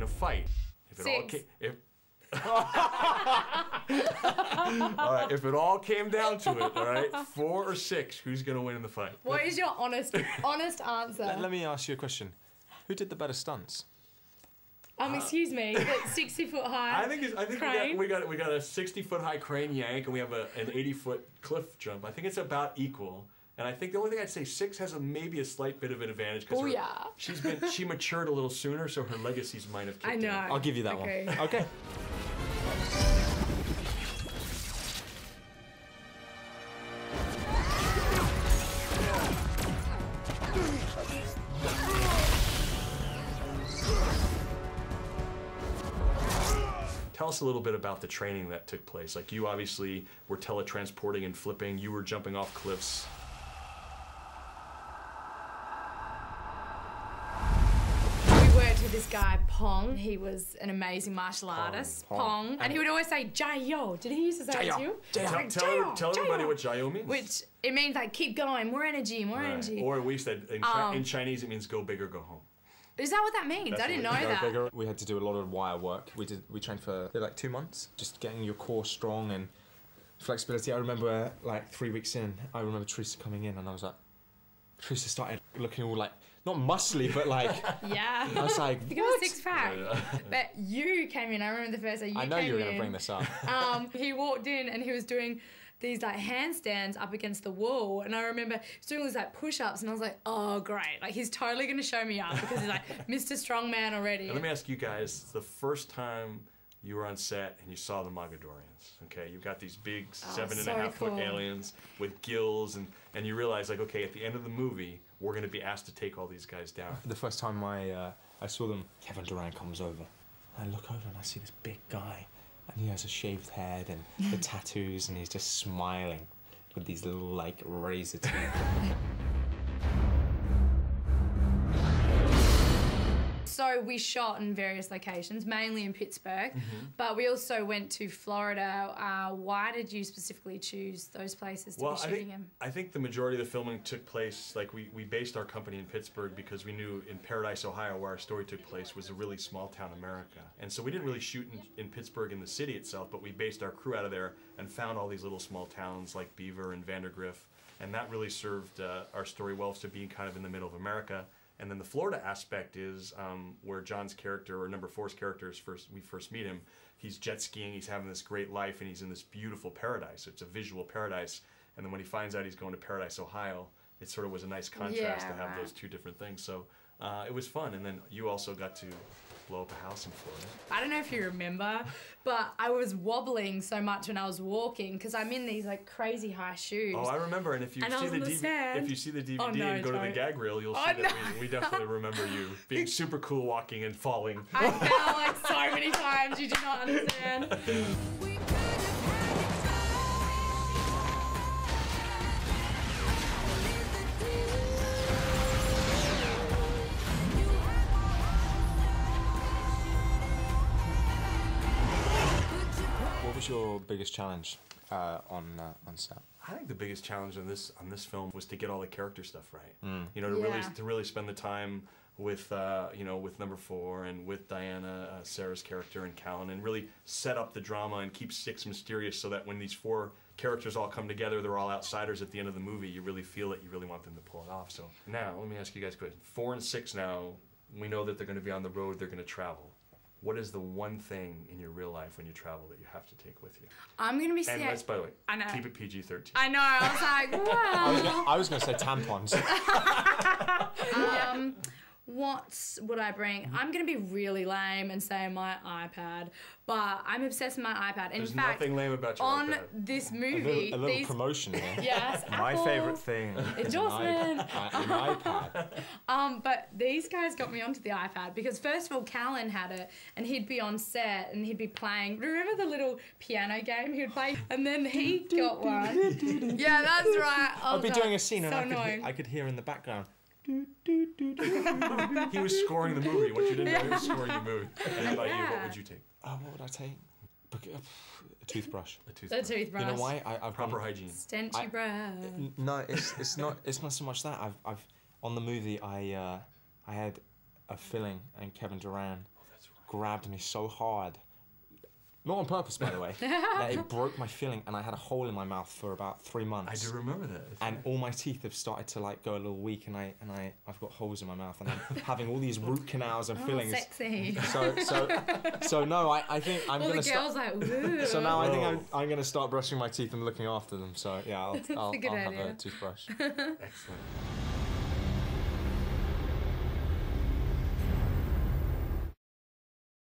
fight. If it all Six. came, all right, if it all came down to it, all right, 4 or 6, who's gonna win in the fight? What is your honest answer? Let me ask you a question. Who did the better stunts? Excuse me, but 60-foot high. I think we got a 60-foot high crane yank, and we have an 80-foot cliff jump. I think it's about equal. And I think the only thing I'd say, 6 has maybe a slight bit of an advantage because she matured a little sooner, so her legacies might have kicked in. I'll give you that one. Okay. Tell us a little bit about the training that took place. Like, you obviously were teletransporting and flipping. You were jumping off cliffs. We worked with this guy, Pong. He was an amazing martial artist. Pong. And he would always say, Jayo. Did he used to say it to you? Tell everybody what Jayo means. Which, it means like, keep going, more energy, more energy. Or we said, in Chinese, it means go big or go home. Is that what that means? I didn't know that. We had to do a lot of wire work. We trained for like 2 months, just getting your core strong and flexibility. I remember like 3 weeks in, I remember Teresa coming in and I was like, Teresa started looking all like, not muscly, but like, yeah. I was like, you got a 6-pack. But you came in, I remember the first day you came in. I know you were going to bring this up. He walked in and he was doing these like handstands up against the wall, and I remember he was doing these like push-ups, and I was like, oh great, like he's totally gonna show me up because he's like Mr. Strongman already. Now, let me ask you guys, the first time you were on set and you saw the Mogadorians, okay, you've got these big 7.5-foot aliens with gills, and you realize like, okay, at the end of the movie, we're gonna be asked to take all these guys down. The first time I saw them, Kevin Durant comes over. I look over and I see this big guy. And he has a shaved head and the tattoos, and he's just smiling with these little, like, razor teeth. So we shot in various locations, mainly in Pittsburgh, but we also went to Florida. Why did you specifically choose those places to be shooting in? I think the majority of the filming took place, like we based our company in Pittsburgh because we knew in Paradise, Ohio, where our story took place, was a really small town America. And so we didn't really shoot in Pittsburgh in the city itself, but we based our crew out of there and found all these little small towns like Beaver and Vandergrift. And that really served our story well to being kind of in the middle of America. And then the Florida aspect is where John's character, or number 4's character, we first meet him. He's jet skiing, he's having this great life, and he's in this beautiful paradise. It's a visual paradise. And then when he finds out he's going to Paradise, Ohio, it sort of was a nice contrast to have those two different things. So it was fun. And then you also got to blow up a house in Florida. I don't know if you remember, but I was wobbling so much when I was walking because I'm in these like crazy high shoes. Oh, I remember. And if you see the DVD and go to the gag reel, you'll see that we definitely remember you being super cool, walking and falling. I fell like so many times. You do not understand. What was your biggest challenge on set? I think the biggest challenge on this film was to get all the character stuff right. You know, to really spend the time with with number 4 and with Diana, Sarah's character, and Callan, and really set up the drama and keep 6 mysterious so that when these 4 characters all come together, they're all outsiders at the end of the movie. You really feel it. You really want them to pull it off. So now, let me ask you guys a question. 4 and 6 now, we know that they're going to be on the road. They're going to travel. What is the one thing in your real life when you travel that you have to take with you? I'm going to be And let's, by the way, keep it PG-13. I know, I was like, wow. I was going to say tampons. What would I bring? I'm going to be really lame and say my iPad, but I'm obsessed with my iPad. There's nothing lame about your on iPad. This movie, a little promotion here. Yes, my favourite thing is endorsement. an iPad. But these guys got me onto the iPad because first of all, Callan had it, and he'd be on set and he'd be playing. Remember the little piano game he would play? And then he got one. Yeah, that's right. I'd be doing a scene so and I could hear in the background. He was scoring the movie. What you didn't know, he was scoring the movie. And how about you? What would you take? What would I take? A toothbrush. A toothbrush. You know why? I've proper hygiene. Stenchy breath. No, it's not. It's not so much that. I've on the movie. I had a filling, and Kevin Durant grabbed me so hard. Not on purpose, by the way. That it broke my filling, and I had a hole in my mouth for about 3 months. I do remember that. That's And right. all my teeth have started to like go a little weak, and I've got holes in my mouth, and I'm having all these root canals and fillings. Sexy. So no, I think I'm All gonna the girls start. like, ooh. So now I think Whoa. I'm gonna start brushing my teeth and looking after them. So yeah, I'll a good have idea. a toothbrush. Excellent.